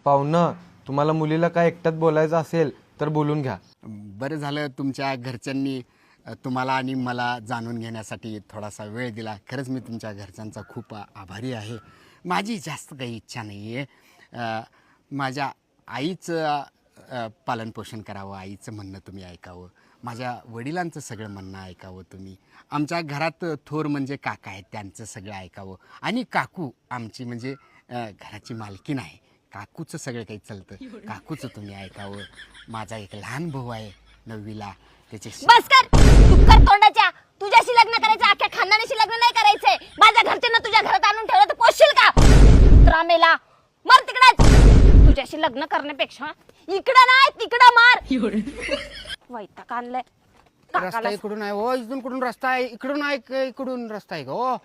पाहुणं, तुम्हाला मुलीला काय एकट्यात बोलायचं असेल तर बोलून घ्या. बरं झालं तुमच्या घरच्यांनी तुम्हाला आणि मला जाणून घेण्यासाठी थोडासा वेळ दिला. खरंच मी तुमच्या घरच्यांचा खूप आभारी आहे. माझी जास्त काही इच्छा नाही आहे. माझ्या आईचं पालनपोषण करावं, आईचं म्हणणं तुम्ही ऐकावं, माझ्या वडिलांचं सगळं म्हणणं ऐकावं तुम्ही. आमच्या घरात थोर म्हणजे काका आहेत, त्यांचं सगळं ऐकावं. आणि काकू आमची म्हणजे घराची मालकीण आहे. काकूचं सगळं काही चालतं, काकूचं तुम्ही ऐकावं. माझा एक लहान भाऊ आहे 9वीला, त्याचे बस कर तू कर तोंडाच्या. तुझ्याशी लग्न करायचं, अख्ख्या खानदानाशी लग्न नाही करायचंय. माझ्या घरच्यांना तुझ्या घरात आणून ठेवलं तर पोषशील का? रामेला मर तिकडेच. तुझ्याशी लग्न करण्यापेक्षा इकडं नाही तिकडं मार. वैताग आणलंय. रस्ता इकडून आहे हो, इथून कुठून रस्ता आहे? इकडून आहे, इकडून रस्ता आहे का हो?